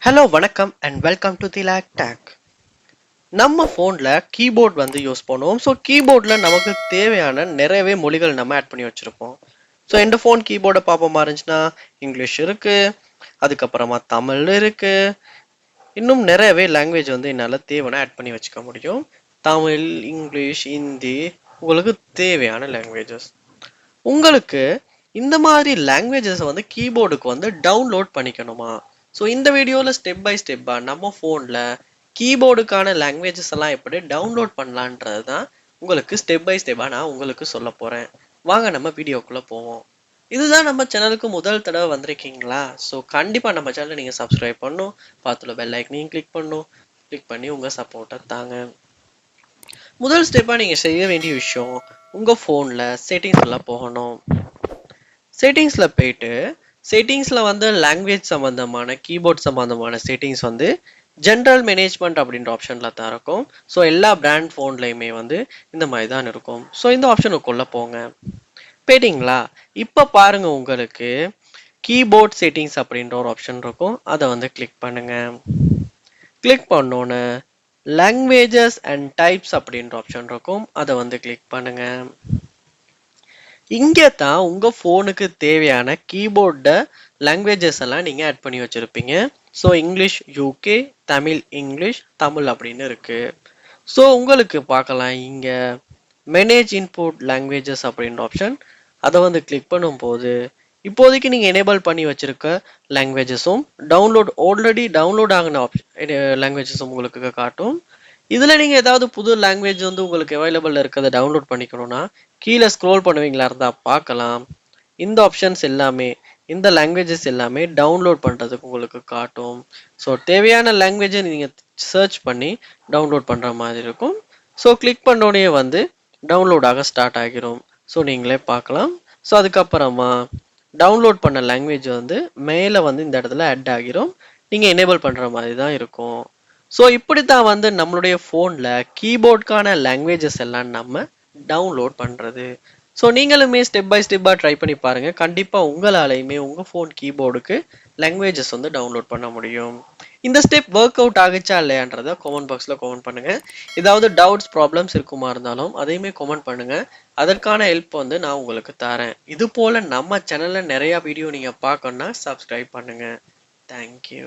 Hello வணக்கம் and welcome to the lake tag. நம்ம ஃபோனில் கீபோர்ட் யூஸ் பண்ணுவோம். ஸோ கீபோர்டில் நமக்கு தேவையான நிறையவே மொழிகள் நம்ம ஆட் பண்ணி வச்சுருப்போம். ஸோ எந்த ஃபோன் கீபோர்டை பார்ப்போமா இருந்துச்சுன்னா இங்கிலீஷ் இருக்குது, அதுக்கப்புறமா தமிழ் இருக்குது, இன்னும் நிறையவே லாங்குவேஜ் என்னால் தேவையான ஆட் பண்ணி வச்சுக்க முடியும். தமிழ், இங்கிலீஷ், ஹிந்தி, உங்களுக்கு தேவையான லாங்குவேஜஸ். உங்களுக்கு இந்த மாதிரி லாங்குவேஜஸை கீபோர்டுக்கு டவுன்லோட் பண்ணிக்கணுமா? ஸோ இந்த வீடியோவில் ஸ்டெப் பை ஸ்டெப்பாக நம்ம ஃபோனில் கீபோர்டுக்கான லாங்குவேஜஸ் எல்லாம் எப்படி டவுன்லோட் பண்ணலான்றது தான் உங்களுக்கு ஸ்டெப் பை ஸ்டெப்பாக நான் உங்களுக்கு சொல்ல போகிறேன். வாங்க நம்ம வீடியோக்குள்ளே போவோம். இதுதான் நம்ம சேனலுக்கு முதல் தடவை வந்திருக்கீங்களா? ஸோ கண்டிப்பாக நம்ம சேனலை நீங்கள் சப்ஸ்கிரைப் பண்ணணும், பார்த்துல பெல் ஐக்கனையும் கிளிக் பண்ணி உங்கள் சப்போர்ட்டை தாங்க. முதல் ஸ்டெப்பாக நீங்கள் செய்ய வேண்டிய விஷயம், உங்கள் ஃபோனில் செட்டிங்ஸ்லாம் போகணும். செட்டிங்ஸில் போயிட்டு செட்டிங்ஸில் லாங்குவேஜ் சம்மந்தமான கீபோர்ட் சம்மந்தமான செட்டிங்ஸ் ஜென்ரல் மேனேஜ்மெண்ட் அப்படின்ற ஆப்ஷனில் தான் இருக்கும். ஸோ எல்லா பிராண்ட் ஃபோன்லையுமே இந்த மாதிரி தான் இருக்கும். ஸோ இந்த ஆப்ஷனுக்குள்ளே போங்க. போயிட்டீங்களா? இப்போ பாருங்கள், உங்களுக்கு கீபோர்ட் செட்டிங்ஸ் அப்படின்ற ஒரு ஆப்ஷன் இருக்கும். அதை கிளிக் பண்ணுங்கள். கிளிக் பண்ணோன்னு லாங்குவேஜஸ் அண்ட் டைப்ஸ் அப்படின்ற ஆப்ஷன் இருக்கும். அதை கிளிக் பண்ணுங்கள். இங்கே தான் உங்கள் ஃபோனுக்கு தேவையான கீபோர்டை லாங்குவேஜஸ் எல்லாம் நீங்கள் ஆட் பண்ணி வச்சுருப்பீங்க. So English UK, Tamil English, Tamil அப்படின்னு இருக்குது. ஸோ உங்களுக்கு பார்க்கலாம் இங்கே மேனேஜ் இன்புட் லாங்குவேஜஸ் அப்படின்ற ஆப்ஷன். அதை கிளிக் பண்ணும்போது இப்போதைக்கு நீங்கள் எனேபிள் பண்ணி வச்சுருக்க லாங்குவேஜஸும் ஆல்ரெடி டவுன்லோட் ஆகின லாங்குவேஜஸும் உங்களுக்கு காட்டும். இதில் நீங்கள் ஏதாவது புது லாங்குவேஜ் உங்களுக்கு அவைலபிள் இருக்கிறத டவுன்லோட் பண்ணிக்கணும்னா கீழே ஸ்க்ரோல் பண்ணுவீங்களா இருந்தால் பார்க்கலாம். இந்த ஆப்ஷன்ஸ் எல்லாமே, இந்த லாங்குவேஜஸ் எல்லாமே டவுன்லோட் பண்ணுறதுக்கு உங்களுக்கு காட்டும். ஸோ தேவையான லாங்குவேஜை நீங்கள் சர்ச் பண்ணி டவுன்லோட் பண்ணுற மாதிரி இருக்கும். ஸோ கிளிக் பண்ணோடனே டவுன்லோட் ஆக ஸ்டார்ட் ஆகிரும். ஸோ நீங்களே பார்க்கலாம். ஸோ அதுக்கப்புறமா டவுன்லோட் பண்ண லாங்குவேஜ் மேலே இந்த இடத்துல ஆட் ஆகிரும். நீங்கள் எனேபிள் பண்ணுற மாதிரி தான் இருக்கும். ஸோ இப்படி தான் நம்மளுடைய ஃபோனில் கீபோர்டுக்கான லாங்குவேஜஸ் எல்லாம் நம்ம டவுன்லோட் பண்ணுறது. ஸோ நீங்களுமே ஸ்டெப் பை ஸ்டெப்பாக ட்ரை பண்ணி பாருங்கள். கண்டிப்பாக உங்களாலையுமே உங்கள் ஃபோன் கீபோர்டுக்கு லாங்குவேஜஸ் டவுன்லோட் பண்ண முடியும். இந்த ஸ்டெப் ஒர்க் அவுட் ஆகிச்சா இல்லையான்றதை கமெண்ட் பாக்ஸில் கமெண்ட் பண்ணுங்கள். ஏதாவது டவுட்ஸ் ப்ராப்ளம்ஸ் இருக்குமா இருந்தாலும் அதையுமே கமெண்ட் பண்ணுங்கள். அதற்கான ஹெல்ப் நான் உங்களுக்கு தரேன். இது போல் நம்ம சேனலில் நிறையா வீடியோ நீங்கள் பார்க்கணுன்னா சப்ஸ்கிரைப் பண்ணுங்கள். தேங்க்யூ.